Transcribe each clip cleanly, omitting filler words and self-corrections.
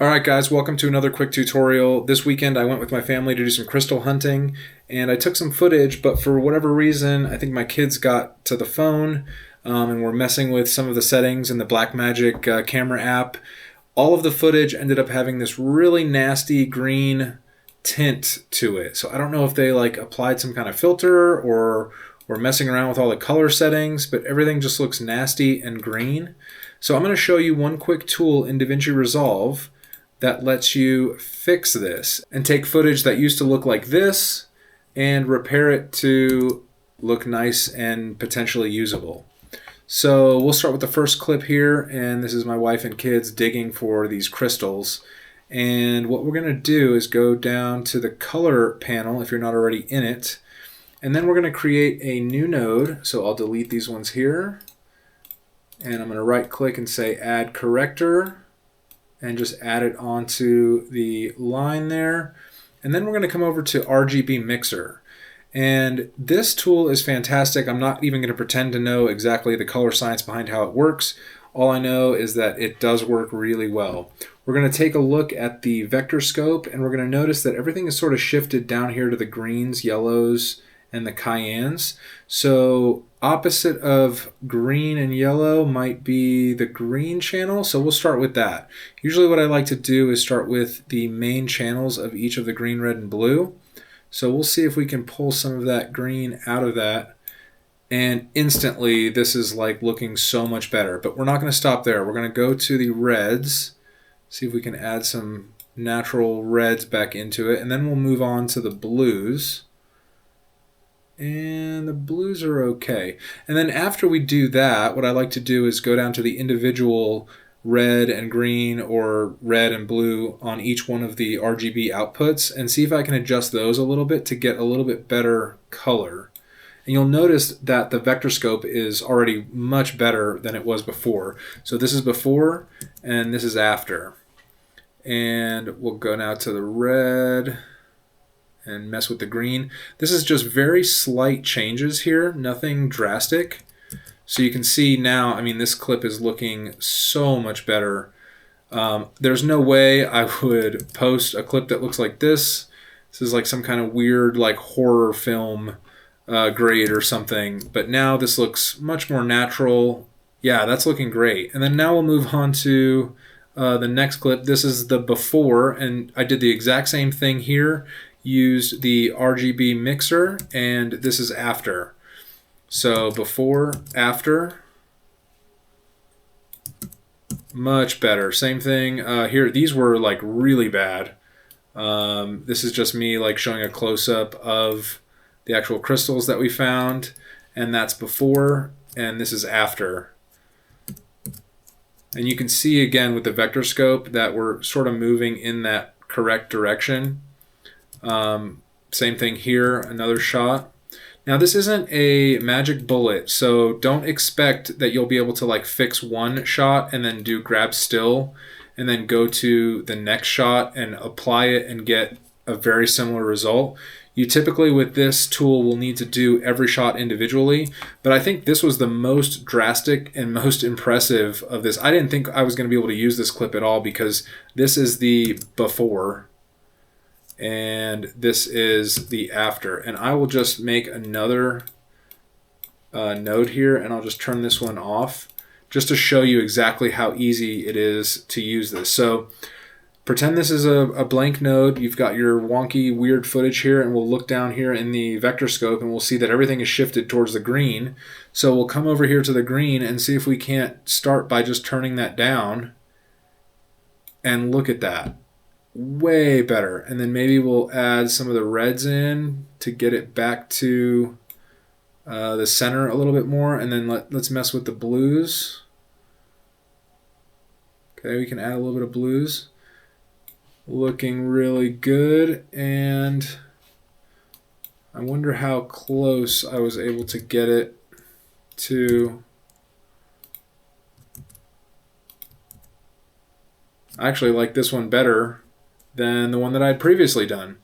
Alright guys, welcome to another quick tutorial. This weekend I went with my family to do some crystal hunting and I took some footage, but for whatever reason I think my kids got to the phone and were messing with some of the settings in the Blackmagic camera app. All of the footage ended up having this really nasty green tint to it. So I don't know if they like applied some kind of filter or were messing around with all the color settings, but everything just looks nasty and green. So I'm going to show you one quick tool in DaVinci Resolve that lets you fix this and take footage that used to look like this and repair it to look nice and potentially usable. So we'll start with the first clip here, and this is my wife and kids digging for these crystals. And what we're going to do is go down to the color panel if you're not already in it, and then we're going to create a new node. So I'll delete these ones here, and I'm going to right click and say add corrector, and just add it onto the line there. And then we're going to come over to RGB Mixer. And this tool is fantastic. I'm not even going to pretend to know exactly the color science behind how it works. All I know is that it does work really well. We're going to take a look at the vector scope, and we're going to notice that everything is sort of shifted down here to the greens, yellows, and the cayennes. So opposite of green and yellow might be the green channel, so we'll start with that. Usually what I like to do is start with the main channels of each of the green, red, and blue. So we'll see if we can pull some of that green out of that, and instantly this is like looking so much better. But we're not going to stop there. We're going to go to the reds, see if we can add some natural reds back into it, and then we'll move on to the blues. And the blues are okay. And then after we do that, what I like to do is go down to the individual red and green or red and blue on each one of the RGB outputs and see if I can adjust those a little bit to get a little bit better color. And you'll notice that the vector scope is already much better than it was before. So this is before and this is after. And we'll go now to the red and mess with the green. This is just very slight changes here, nothing drastic. So you can see now, I mean, this clip is looking so much better. There's no way I would post a clip that looks like this. This is like some kind of weird like horror film grade or something. But now this looks much more natural. Yeah, that's looking great. And then now we'll move on to the next clip. This is the before, and I did the exact same thing here. Used the RGB mixer, and this is after. So before, after, much better. Same thing here. These were like really bad. This is just me like showing a close-up of the actual crystals that we found, and that's before, and this is after. And you can see again with the vector scope that we're sort of moving in that correct direction. Same thing here, another shot. Now this isn't a magic bullet, so don't expect that you'll be able to like fix one shot and then do grab still and then go to the next shot and apply it and get a very similar result. You typically with this tool will need to do every shot individually, but I think this was the most drastic and most impressive of this. I didn't think I was going to be able to use this clip at all because this is the before and this is the after. And I will just make another node here, and I'll just turn this one off just to show you exactly how easy it is to use this. So pretend this is a blank node. You've got your wonky weird footage here, and we'll look down here in the vector scope and we'll see that everything is shifted towards the green. So we'll come over here to the green and see if we can't start by just turning that down, and look at that. Way better. And then maybe we'll add some of the reds in to get it back to the center a little bit more, and then let's mess with the blues. Okay, we can add a little bit of blues. Looking really good, and I wonder how close I was able to get it to. I actually like this one better than the one that I had previously done.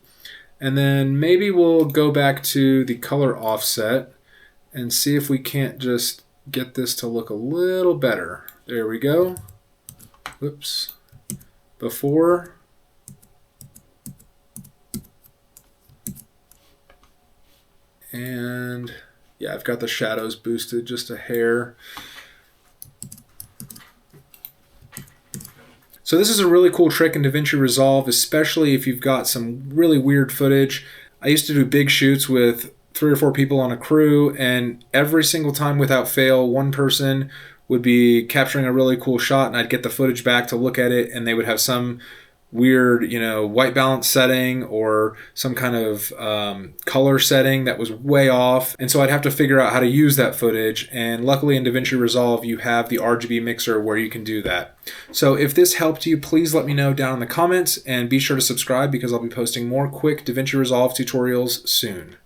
And then maybe we'll go back to the color offset and see if we can't just get this to look a little better. There we go. Whoops. before. And yeah, I've got the shadows boosted just a hair. So this is a really cool trick in DaVinci Resolve, especially if you've got some really weird footage. I used to do big shoots with 3 or 4 people on a crew, and every single time without fail, one person would be capturing a really cool shot, and I'd get the footage back to look at it, and they would have some weird, white balance setting or some kind of color setting that was way off. And so I'd have to figure out how to use that footage. And luckily in DaVinci Resolve, you have the RGB mixer where you can do that. So if this helped you, please let me know down in the comments, and be sure to subscribe because I'll be posting more quick DaVinci Resolve tutorials soon.